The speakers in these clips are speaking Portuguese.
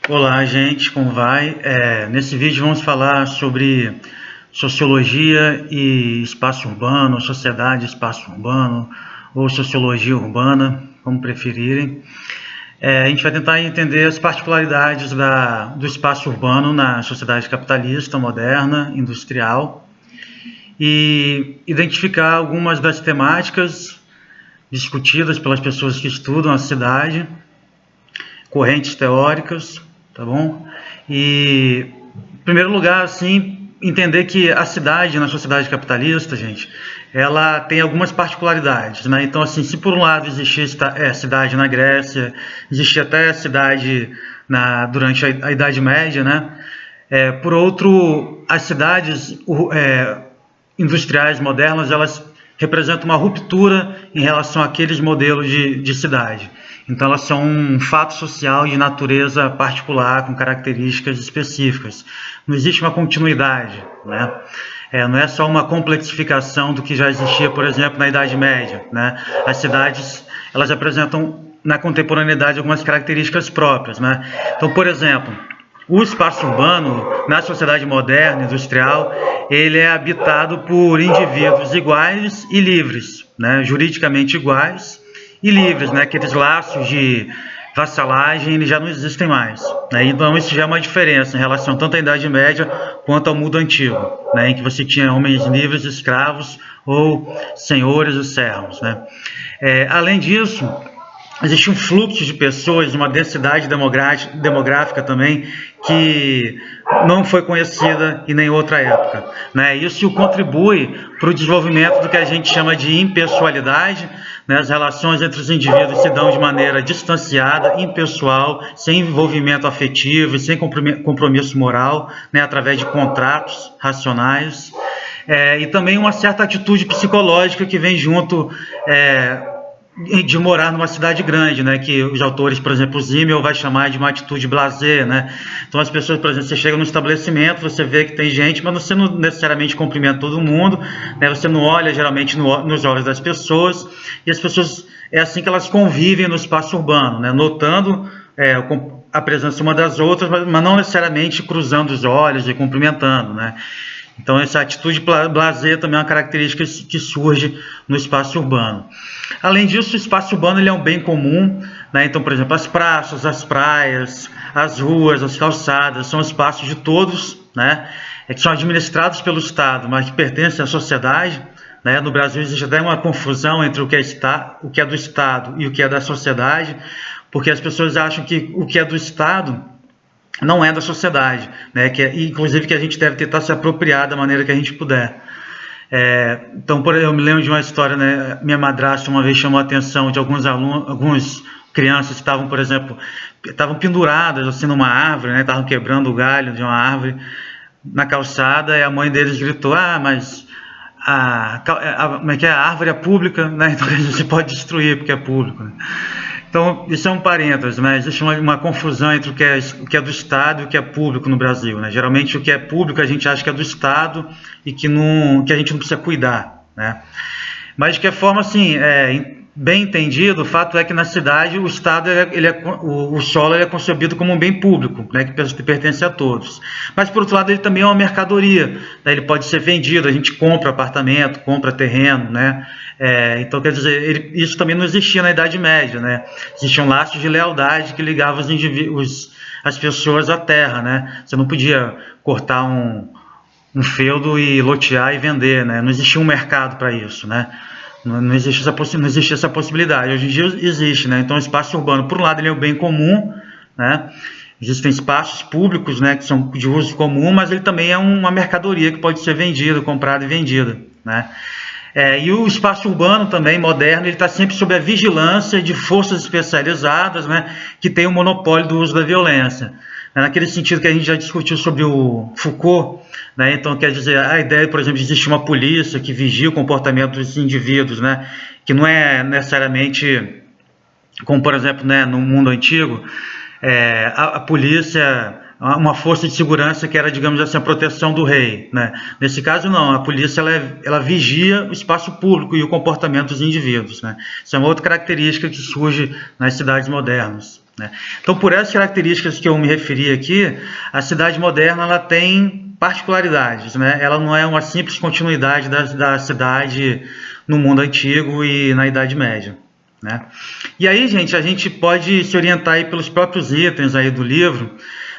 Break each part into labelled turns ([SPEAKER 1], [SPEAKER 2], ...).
[SPEAKER 1] Olá, gente, como vai? Nesse vídeo vamos falar sobre sociologia e espaço urbano, sociedade e espaço urbano, ou sociologia urbana, como preferirem. A gente vai tentar entender as particularidades do espaço urbano na sociedade capitalista, moderna, industrial, e identificar algumas das temáticas discutidas pelas pessoas que estudam a cidade, correntes teóricas, tá bom? E, em primeiro lugar, assim, entender que a cidade, na sociedade capitalista, gente, ela tem algumas particularidades, né? Então, assim, se por um lado existia cidade na Grécia, existia até cidade durante a Idade Média, né? Por outro, as cidades industriais modernas, elas representam uma ruptura em relação àqueles modelos de cidade. Então, elas são um fato social de natureza particular, com características específicas. Não existe uma continuidade, né? Não é só uma complexificação do que já existia, por exemplo, na Idade Média, né? As cidades, elas apresentam, na contemporaneidade, algumas características próprias, né? Então, por exemplo, o espaço urbano, na sociedade moderna, industrial, ele é habitado por indivíduos iguais e livres, né? Juridicamente iguais e livres, né? Aqueles laços de vassalagem eles já não existem mais, né? Então isso já é uma diferença em relação tanto à Idade Média quanto ao mundo antigo, né? Em que você tinha homens livres, escravos ou senhores e servos, né? Além disso, existe um fluxo de pessoas, uma densidade demográfica também, que não foi conhecida em nenhuma outra época, né? Isso contribui para o desenvolvimento do que a gente chama de impessoalidade, né? As relações entre os indivíduos se dão de maneira distanciada, impessoal, sem envolvimento afetivo e sem compromisso moral, né? Através de contratos racionais, e também uma certa atitude psicológica que vem junto de morar numa cidade grande, né, que os autores, por exemplo, o Zimmel vai chamar de uma atitude blasé, né? Então as pessoas, por exemplo, você chega no estabelecimento, você vê que tem gente, mas você não necessariamente cumprimenta todo mundo, né? Você não olha geralmente nos olhos das pessoas, e as pessoas, é assim que elas convivem no espaço urbano, né? Notando a presença uma das outras, mas não necessariamente cruzando os olhos e cumprimentando, né? Então, essa atitude blasé também é uma característica que surge no espaço urbano. Além disso, o espaço urbano ele é um bem comum, né? Então, por exemplo, as praças, as praias, as ruas, as calçadas, são espaços de todos, né? Que são administrados pelo Estado, mas que pertencem à sociedade, né? No Brasil existe até uma confusão entre o que é do Estado e o que é da sociedade, porque as pessoas acham que o que é do Estado não é da sociedade, né? Inclusive que a gente deve tentar se apropriar da maneira que a gente puder. Então, eu me lembro de uma história, né? Minha madrasta uma vez chamou a atenção de algumas crianças que estavam, por exemplo, penduradas assim numa árvore, né? Estavam quebrando o galho de uma árvore na calçada, e a mãe deles gritou: mas como é que é? A árvore é pública, né? Então a gente pode destruir porque é público, né? Então, isso é um parênteses, né? Existe uma confusão entre o que é do Estado e o que é público no Brasil, né? Geralmente, o que é público a gente acha que é do Estado e que a gente não precisa cuidar, né? Mas, de qualquer forma, assim, bem entendido, o fato é que na cidade o Estado, o solo é concebido como um bem público, né, que pertence a todos. Mas, por outro lado, ele também é uma mercadoria, né? Ele pode ser vendido, a gente compra apartamento, compra terreno, né? Então, quer dizer, isso também não existia na Idade Média, né? Existiam laços de lealdade que ligavam as pessoas à terra, né? Você não podia cortar um feudo e lotear e vender, né? Não existia um mercado para isso, né? Não existe essa possibilidade. Hoje em dia existe, né? Então, o espaço urbano, por um lado, ele é um bem comum, né? Existem espaços públicos, né, que são de uso comum, mas ele também é uma mercadoria que pode ser vendida, comprada e vendida, né? E o espaço urbano também, moderno, ele está sempre sob a vigilância de forças especializadas, né, que têm o monopólio do uso da violência. Naquele sentido que a gente já discutiu sobre o Foucault, né? Então, quer dizer, a ideia, por exemplo, de existir uma polícia que vigia o comportamento dos indivíduos, né, que não é necessariamente, como por exemplo, né, no mundo antigo, a polícia uma força de segurança que era, digamos assim, a proteção do rei, né? Nesse caso, não, a polícia ela vigia o espaço público e o comportamento dos indivíduos, né? Isso é uma outra característica que surge nas cidades modernas, né? Então, por essas características que eu me referi aqui, a cidade moderna ela tem particularidades, né? Ela não é uma simples continuidade da cidade no mundo antigo e na Idade Média, né? E aí, gente, a gente pode se orientar aí pelos próprios itens aí do livro,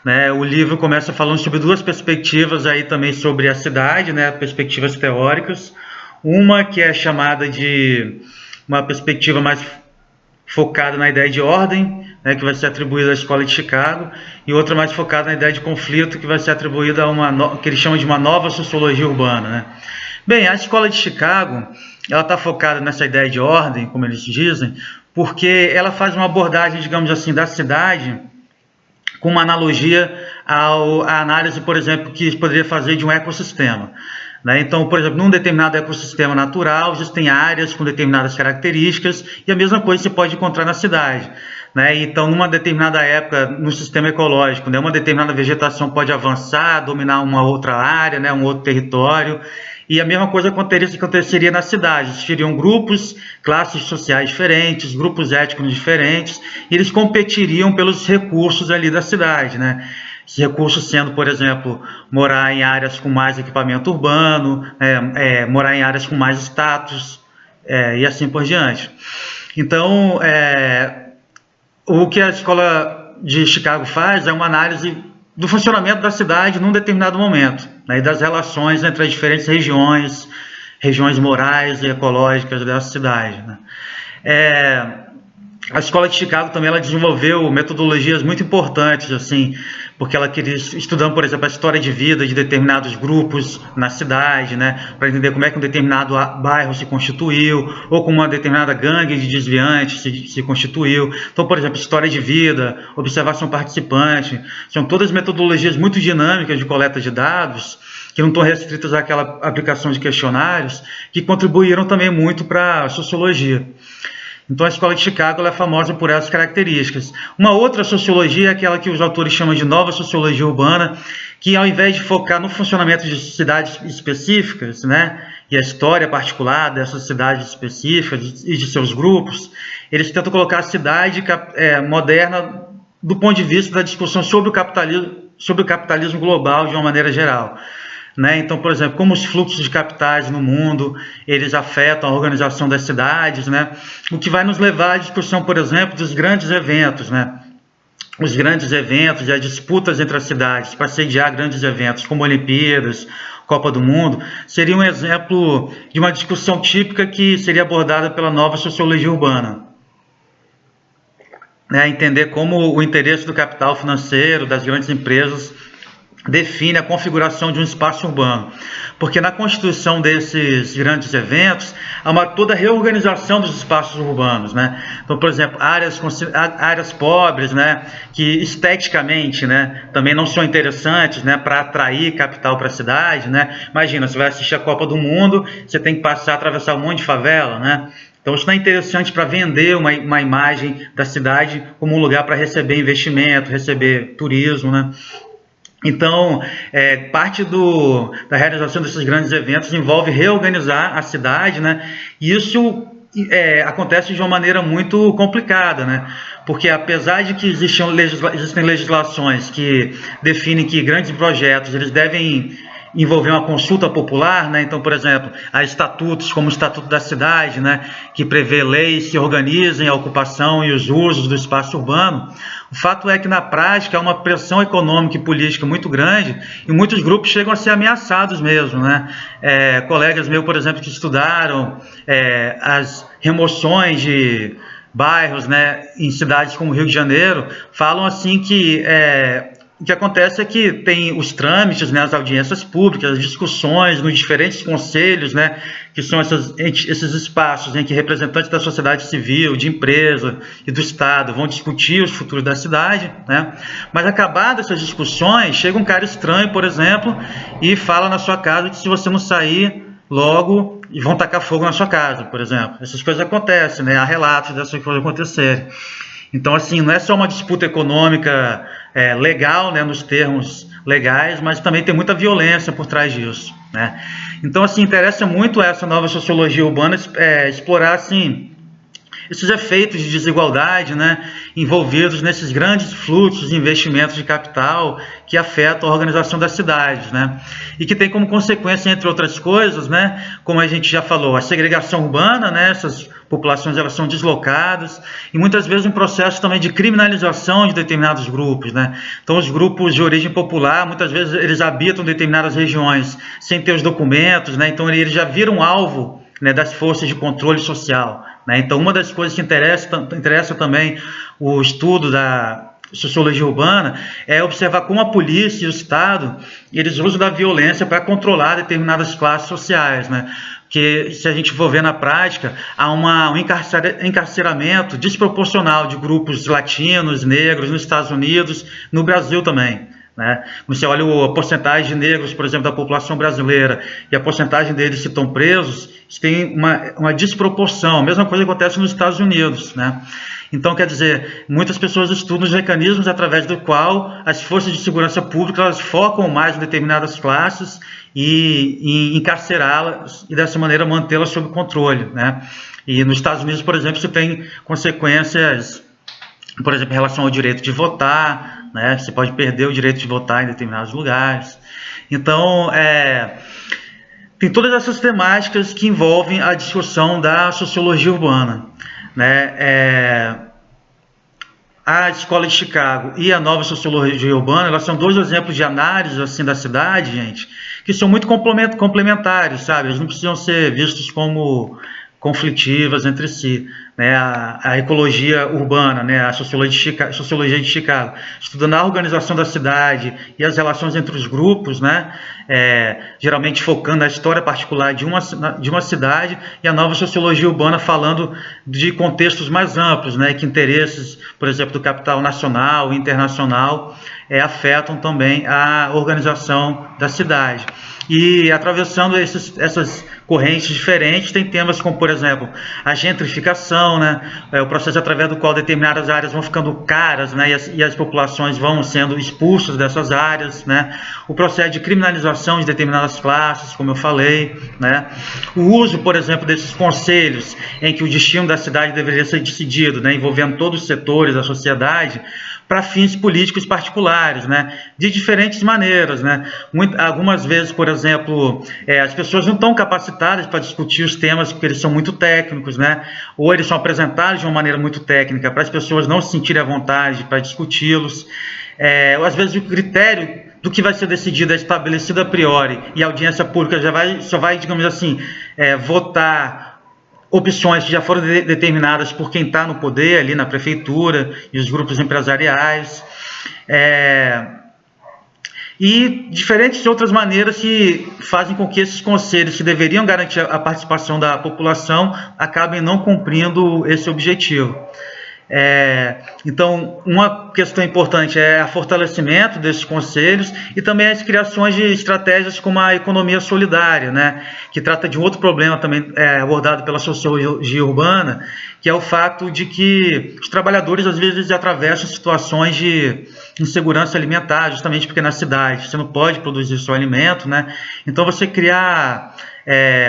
[SPEAKER 1] né? O livro começa falando sobre duas perspectivas aí também sobre a cidade, né? Perspectivas teóricas. Uma que é chamada de uma perspectiva mais focada na ideia de ordem, né? Que vai ser atribuída à Escola de Chicago, e outra mais focada na ideia de conflito, que vai ser atribuída a uma que eles chamam de uma nova sociologia urbana, né? Bem, a Escola de Chicago, ela está focada nessa ideia de ordem, como eles dizem, porque ela faz uma abordagem, digamos assim, da cidade com uma analogia à análise, por exemplo, que se poderia fazer de um ecossistema, né? Então, por exemplo, num determinado ecossistema natural, existem áreas com determinadas características, e a mesma coisa você pode encontrar na cidade, né? Então, numa determinada época, no sistema ecológico, né, uma determinada vegetação pode avançar, dominar uma outra área, né, um outro território, e a mesma coisa aconteceria na cidade. Existiriam grupos, classes sociais diferentes, grupos étnicos diferentes, e eles competiriam pelos recursos ali da cidade, né? Esses recursos sendo, por exemplo, morar em áreas com mais equipamento urbano, morar em áreas com mais status, e assim por diante. Então, o que a Escola de Chicago faz é uma análise do funcionamento da cidade num determinado momento, né, e das relações entre as diferentes regiões morais e ecológicas dessa cidade, né. A Escola de Chicago também ela desenvolveu metodologias muito importantes, assim, porque ela queria estudando, por exemplo, a história de vida de determinados grupos na cidade, né, para entender como é que um determinado bairro se constituiu, ou como uma determinada gangue de desviantes se constituiu. Então, por exemplo, história de vida, observação participante, são todas metodologias muito dinâmicas de coleta de dados, que não estão restritas àquela aplicação de questionários, que contribuíram também muito para a sociologia. Então, a Escola de Chicago ela é famosa por essas características. Uma outra sociologia é aquela que os autores chamam de nova sociologia urbana, que ao invés de focar no funcionamento de cidades específicas, né, e a história particular dessas cidades específicas e de seus grupos, eles tentam colocar a cidade moderna do ponto de vista da discussão sobre o capitalismo global de uma maneira geral. Né? Então, por exemplo, como os fluxos de capitais no mundo, eles afetam a organização das cidades, né? O que vai nos levar à discussão, por exemplo, dos grandes eventos, né? Os grandes eventos e as disputas entre as cidades para sediar grandes eventos, como Olimpíadas, Copa do Mundo, seria um exemplo de uma discussão típica que seria abordada pela nova sociologia urbana. Entender como o interesse do capital financeiro, das grandes empresas, define a configuração de um espaço urbano, porque na constituição desses grandes eventos há toda a reorganização dos espaços urbanos, né? Então, por exemplo, áreas pobres, né, que esteticamente, né, também não são interessantes, né, para atrair capital para a cidade, né? Imagina, você vai assistir a Copa do Mundo, você tem que atravessar um monte de favela, né? Então, isso não é interessante para vender uma imagem da cidade como um lugar para receber investimento, receber turismo, né? Então, parte da realização desses grandes eventos envolve reorganizar a cidade, né? E isso acontece de uma maneira muito complicada, né? Porque apesar de que existem legislações que definem que grandes projetos eles devem envolver uma consulta popular, né? Então, por exemplo, há estatutos, como o Estatuto da Cidade, né? Que prevê leis que organizem a ocupação e os usos do espaço urbano. O fato é que, na prática, há uma pressão econômica e política muito grande e muitos grupos chegam a ser ameaçados mesmo, né? Colegas meus, por exemplo, que estudaram as remoções de bairros, né, em cidades como Rio de Janeiro, falam assim que o que acontece é que tem os trâmites, né, as audiências públicas, as discussões nos diferentes conselhos, né, que são esses espaços em que representantes da sociedade civil, de empresa e do Estado vão discutir os futuros da cidade, né, mas acabadas essas discussões, chega um cara estranho, por exemplo, e fala na sua casa que se você não sair logo, vão tacar fogo na sua casa, por exemplo. Essas coisas acontecem, né, há relatos dessas coisas acontecerem. Então, assim, não é só uma disputa econômica legal, né, nos termos legais, mas também tem muita violência por trás disso, né? Então, assim, interessa muito essa nova sociologia urbana explorar, assim, esses efeitos de desigualdade, né, envolvidos nesses grandes fluxos de investimentos de capital que afetam a organização das cidades, né, e que tem como consequência, entre outras coisas, né, como a gente já falou, a segregação urbana, né, essas populações elas são deslocadas e muitas vezes um processo também de criminalização de determinados grupos, né. Então os grupos de origem popular, muitas vezes eles habitam determinadas regiões sem ter os documentos, né, então eles já viram alvo, né, das forças de controle social, né? Então, uma das coisas que interessa também o estudo da sociologia urbana é observar como a polícia e o Estado eles usam da violência para controlar determinadas classes sociais, né? Porque se a gente for ver na prática, há um encarceramento desproporcional de grupos latinos, negros nos Estados Unidos, no Brasil também, né? Você olha a porcentagem de negros, por exemplo, da população brasileira e a porcentagem deles que estão presos, tem uma desproporção. A mesma coisa acontece nos Estados Unidos, né? Então, quer dizer, muitas pessoas estudam os mecanismos através do qual as forças de segurança pública elas focam mais em determinadas classes e encarcerá-las e dessa maneira mantê-las sob controle, né? E nos Estados Unidos, por exemplo, você tem consequências, por exemplo, em relação ao direito de votar, né? Você pode perder o direito de votar em determinados lugares. Então, tem todas essas temáticas que envolvem a discussão da sociologia urbana, né? A Escola de Chicago e a nova sociologia urbana, elas são dois exemplos de análise assim da cidade, gente, que são muito complementares, sabe? Eles não precisam ser vistos como conflitivas entre si, né? A ecologia urbana, né? A sociologia de Chicago, estudando a organização da cidade e as relações entre os grupos, né? Geralmente focando na história particular de uma cidade, e a nova sociologia urbana falando de contextos mais amplos, né? Que interesses, por exemplo, do capital nacional e internacional afetam também a organização da cidade. E atravessando essas correntes diferentes, tem temas como, por exemplo, a gentrificação, né? O processo através do qual determinadas áreas vão ficando caras, né? E as populações vão sendo expulsas dessas áreas, né? O processo de criminalização de determinadas classes, como eu falei, né? O uso, por exemplo, desses conselhos em que o destino da cidade deveria ser decidido, né? Envolvendo todos os setores da sociedade, para fins políticos particulares, né? De diferentes maneiras, né? Algumas vezes, por exemplo, as pessoas não estão capacitadas para discutir os temas porque eles são muito técnicos, né? Ou eles são apresentados de uma maneira muito técnica para as pessoas não se sentirem à vontade para discuti-los. Ou às vezes o critério do que vai ser decidido é estabelecido a priori e a audiência pública só vai, digamos assim, votar opções que já foram determinadas por quem está no poder, ali na prefeitura, e os grupos empresariais, e diferentes outras maneiras que fazem com que esses conselhos que deveriam garantir a participação da população acabem não cumprindo esse objetivo. Então, uma questão importante é o fortalecimento desses conselhos e também as criações de estratégias como a economia solidária, né, que trata de um outro problema também abordado pela sociologia urbana, que é o fato de que os trabalhadores às vezes atravessam situações de insegurança alimentar, justamente porque na cidade você não pode produzir seu alimento, né? Então você criar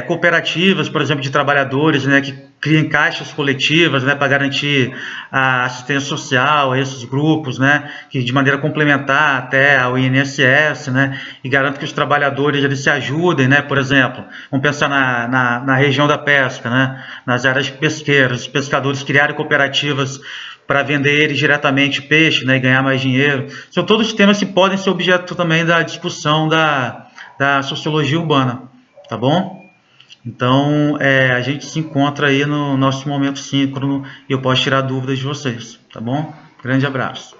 [SPEAKER 1] cooperativas, por exemplo, de trabalhadores, né, que criem caixas coletivas, né, para garantir a assistência social a esses grupos, né, que de maneira complementar até ao INSS, né, e garante que os trabalhadores eles se ajudem, né, por exemplo, vamos pensar na região da pesca, né, nas áreas pesqueiras, os pescadores criarem cooperativas para vender diretamente peixe, né, e ganhar mais dinheiro. São todos temas que podem ser objeto também da discussão da sociologia urbana. Tá bom? Então, a gente se encontra aí no nosso momento síncrono e eu posso tirar dúvidas de vocês, tá bom? Grande abraço.